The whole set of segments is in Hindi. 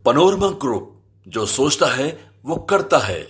पनोरमा ग्रुप, जो सोचता है वो करता है।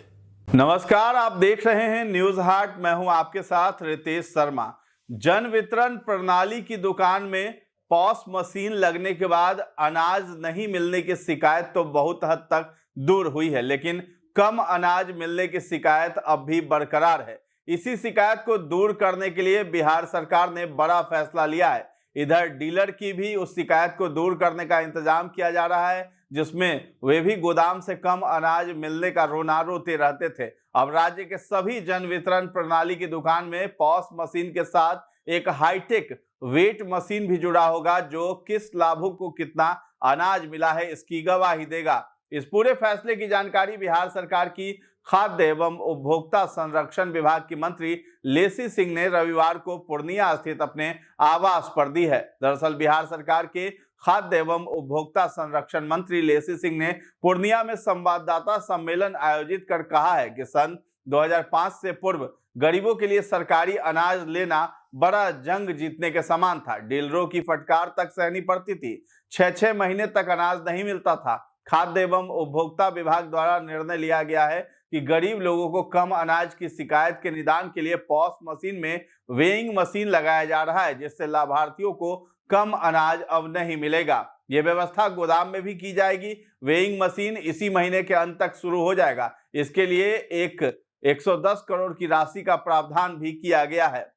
नमस्कार, आप देख रहे हैं न्यूज हाट। मैं हूं आपके साथ रितेश शर्मा। जन वितरण प्रणाली की दुकान में पॉस मशीन लगने के बाद अनाज नहीं मिलने की शिकायत तो बहुत हद तक दूर हुई है, लेकिन कम अनाज मिलने की शिकायत अब भी बरकरार है। इसी शिकायत को दूर करने के लिए बिहार सरकार ने बड़ा फैसला लिया है। इधर डीलर की भी उस शिकायत को दूर करने का इंतजाम किया जा रहा है, जिसमें वे भी गोदाम से कम अनाज मिलने का रोना रोते रहते थे। अब राज्य के सभी जन वितरण प्रणाली की दुकान में पॉस मशीन के साथ एक हाईटेक वेट मशीन भी जुड़ा होगा, जो किस लाभुक को कितना अनाज मिला है इसकी गवाही देगा। इस पूरे फैसले की जानकारी बिहार सरकार की खाद्य एवं उपभोक्ता संरक्षण विभाग की मंत्री लेसी सिंह ने रविवार को पूर्णिया स्थित अपने आवास पर दी है। दरअसल बिहार सरकार के खाद्य एवं उपभोक्ता संरक्षण मंत्री लेसी सिंह ने पूर्णिया में संवाददाता सम्मेलन आयोजित कर कहा है कि सन 2005 से पूर्व गरीबों के लिए सरकारी अनाज लेना बड़ा जंग जीतने के समान था। डीलरों की फटकार तक सहनी पड़ती थी। 6 महीने तक अनाज नहीं मिलता था। खाद्य एवं उपभोक्ता विभाग द्वारा निर्णय लिया गया है कि गरीब लोगों को कम अनाज की शिकायत के निदान के लिए पॉस मशीन में वेइंग मशीन लगाया जा रहा है, जिससे लाभार्थियों को कम अनाज अब नहीं मिलेगा। यह व्यवस्था गोदाम में भी की जाएगी। वेइंग मशीन इसी महीने के अंत तक शुरू हो जाएगा। इसके लिए एक 110 करोड़ की राशि का प्रावधान भी किया गया है।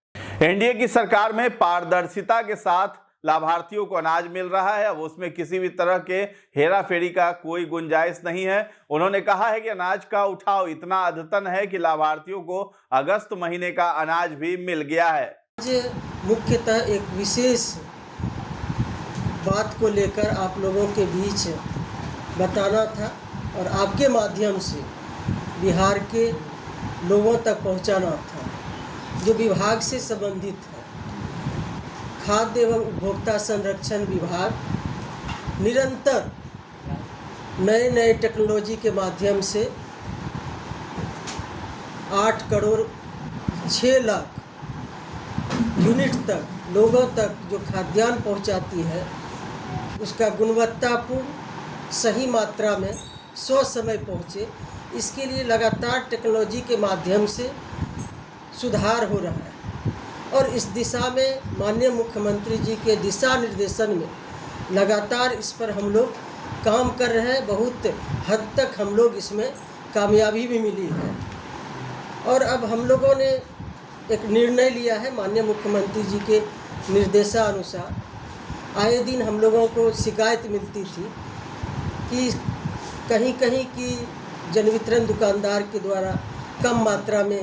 एनडीए की सरकार में पारदर्शिता के साथ लाभार्थियों को अनाज मिल रहा है। अब उसमें किसी भी तरह के हेरा फेरी का कोई गुंजाइश नहीं है। उन्होंने कहा है कि अनाज का उठाव इतना अद्यतन है कि लाभार्थियों को अगस्त महीने का अनाज भी मिल गया है। आज मुख्यतः एक विशेष बात को लेकर आप लोगों के बीच बताना था और आपके माध्यम से बिहार के लोगों तक पहुंचाना था, जो विभाग से संबंधित है। खाद्य एवं उपभोक्ता संरक्षण विभाग निरंतर नए टेक्नोलॉजी के माध्यम से 8 करोड़ 6 लाख यूनिट तक लोगों तक जो खाद्यान्न पहुंचाती है, उसका गुणवत्तापूर्ण सही मात्रा में समय पहुंचे, इसके लिए लगातार टेक्नोलॉजी के माध्यम से सुधार हो रहा है। और इस दिशा में माननीय मुख्यमंत्री जी के दिशा निर्देशन में लगातार इस पर हम लोग काम कर रहे हैं। बहुत हद तक हम लोग इसमें कामयाबी भी मिली है। और अब हम लोगों ने एक निर्णय लिया है माननीय मुख्यमंत्री जी के निर्देशानुसार। आए दिन हम लोगों को शिकायत मिलती थी कि कहीं कहीं की जन वितरण दुकानदार के द्वारा कम मात्रा में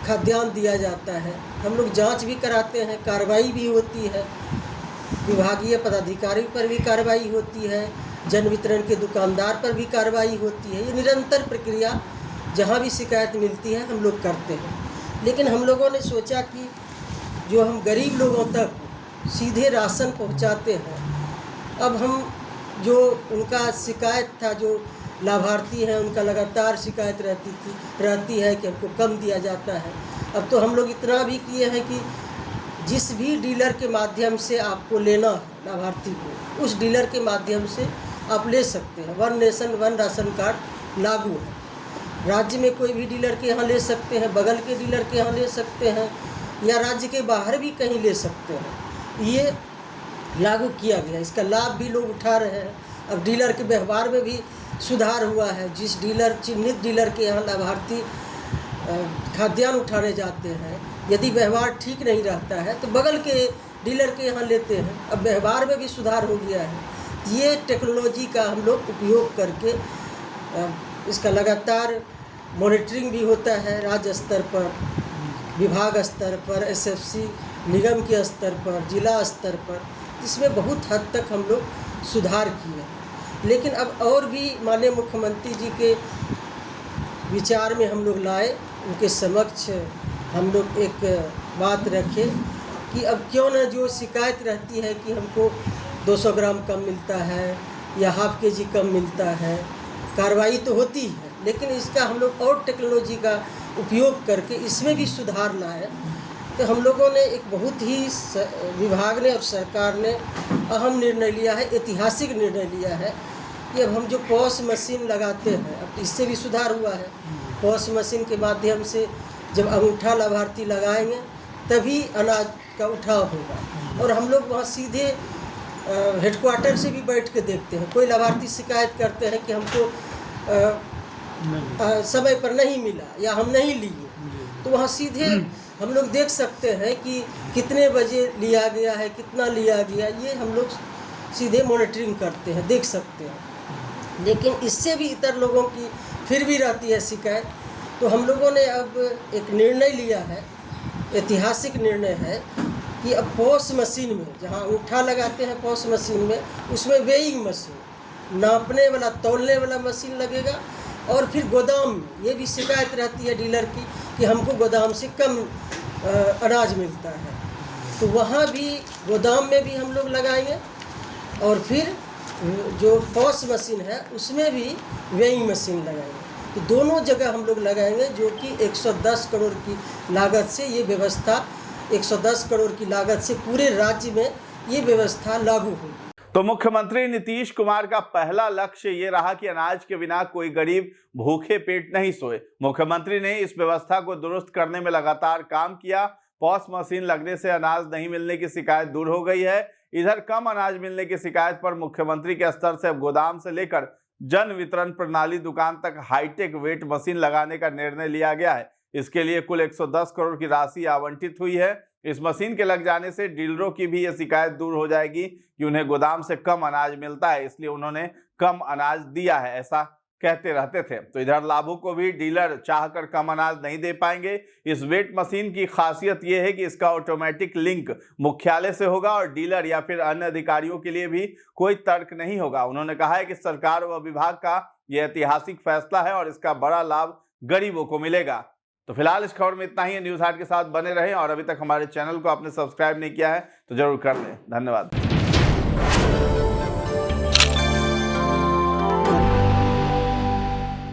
खाद्यान्न दिया जाता है। हम लोग जांच भी कराते हैं, कार्रवाई भी होती है, विभागीय पदाधिकारी पर भी कार्रवाई होती है, जन वितरण के दुकानदार पर भी कार्रवाई होती है। ये निरंतर प्रक्रिया, जहां भी शिकायत मिलती है हम लोग करते हैं। लेकिन हम लोगों ने सोचा कि जो हम गरीब लोगों तक सीधे राशन पहुंचाते हैं, अब हम जो उनका शिकायत था, जो लाभार्थी हैं उनका लगातार शिकायत रहती है कि हमको कम दिया जाता है। अब तो हम लोग इतना भी किए हैं कि जिस भी डीलर के माध्यम से आपको लेना है लाभार्थी को, उस डीलर के माध्यम से आप ले सकते हैं। 1 नेशन 1 राशन कार्ड लागू है। राज्य में कोई भी डीलर के यहाँ ले सकते हैं, बगल के डीलर के यहाँ ले सकते हैं, या राज्य के बाहर भी कहीं ले सकते हैं। ये लागू किया गया, इसका लाभ भी लोग उठा रहे हैं। अब डीलर के व्यवहार में भी सुधार हुआ है। जिस डीलर, चिन्हित डीलर के यहाँ लाभार्थी खाद्यान्न उठाने जाते हैं, यदि व्यवहार ठीक नहीं रहता है तो बगल के डीलर के यहाँ लेते हैं। अब व्यवहार में भी सुधार हो गया है। ये टेक्नोलॉजी का हम लोग उपयोग करके इसका लगातार मॉनिटरिंग भी होता है। राज्य स्तर पर, विभाग स्तर पर, एसएफसी निगम के स्तर पर, जिला स्तर पर, इसमें बहुत हद तक हम लोग सुधार किए। लेकिन अब और भी माननीय मुख्यमंत्री जी के विचार में हम लोग लाए, उनके समक्ष हम लोग एक बात रखें कि अब क्यों न जो शिकायत रहती है कि हमको 200 ग्राम कम मिलता है या ½ kg कम मिलता है, कार्रवाई तो होती है, लेकिन इसका हम लोग और टेक्नोलॉजी का उपयोग करके इसमें भी सुधार लाए तो हम लोगों ने एक बहुत ही विभाग ने और सरकार ने अहम निर्णय लिया है, ऐतिहासिक निर्णय लिया है कि अब हम जो पॉस मशीन लगाते हैं, अब इससे भी सुधार हुआ है। पॉस मशीन के माध्यम से जब अंगूठा लाभार्थी लगाएंगे तभी अनाज का उठाव होगा। और हम लोग वहाँ सीधे हेडक्वार्टर से भी बैठ के देखते हैं। कोई लाभार्थी शिकायत करते हैं कि हमको समय पर नहीं मिला या हम नहीं लिए, तो वहाँ सीधे हम लोग देख सकते हैं कि कितने बजे लिया गया है, कितना लिया गया, ये हम लोग सीधे मॉनिटरिंग करते हैं, देख सकते हैं। लेकिन इससे भी इतर लोगों की फिर भी रहती है शिकायत। तो हम लोगों ने अब एक निर्णय लिया है, ऐतिहासिक निर्णय है कि अब पॉस मशीन में, जहाँ अंगूठा लगाते हैं पॉस मशीन में, उसमें वेइंग मशीन, नापने वाला तौलने वाला मशीन लगेगा। और फिर गोदाम में ये भी शिकायत रहती है डीलर की कि हमको गोदाम से कम अनाज मिलता है, तो वहाँ भी गोदाम में भी हम लोग लगाएंगे। और फिर जो पॉस मशीन है उसमें भी वेइंग मशीन लगाएंगे। तो दोनों जगह हम लोग लगाएंगे, जो कि 110 करोड़ की लागत से ये व्यवस्था, 110 करोड़ की लागत से पूरे राज्य में ये व्यवस्था लागू होगी। तो मुख्यमंत्री नीतीश कुमार का पहला लक्ष्य ये रहा कि अनाज के बिना कोई गरीब भूखे पेट नहीं सोए। मुख्यमंत्री ने इस व्यवस्था को दुरुस्त करने में लगातार काम किया। पॉस मशीन लगने से अनाज नहीं मिलने की शिकायत दूर हो गई है। इधर कम अनाज मिलने की शिकायत पर मुख्यमंत्री के स्तर से अब गोदाम से लेकर जन वितरण प्रणाली दुकान तक हाईटेक वेट मशीन लगाने का निर्णय लिया गया है। इसके लिए कुल 110 करोड़ की राशि आवंटित हुई है। इस मशीन के लग जाने से डीलरों की भी यह शिकायत दूर हो जाएगी कि उन्हें गोदाम से कम अनाज मिलता है, इसलिए उन्होंने कम अनाज दिया है, ऐसा कहते रहते थे। तो इधर लाभुक को भी डीलर चाहकर कम अनाज नहीं दे पाएंगे। इस वेट मशीन की खासियत यह है कि इसका ऑटोमेटिक लिंक मुख्यालय से होगा और डीलर या फिर अन्य अधिकारियों के लिए भी कोई तर्क नहीं होगा। उन्होंने कहा है कि सरकार व विभाग का यह ऐतिहासिक फैसला है और इसका बड़ा लाभ गरीबों को मिलेगा। तो फिलहाल इस खबर में इतना ही है। न्यूज़ हाट के साथ बने रहें और अभी तक हमारे चैनल को आपने सब्सक्राइब नहीं किया है तो जरूर कर लें। धन्यवाद।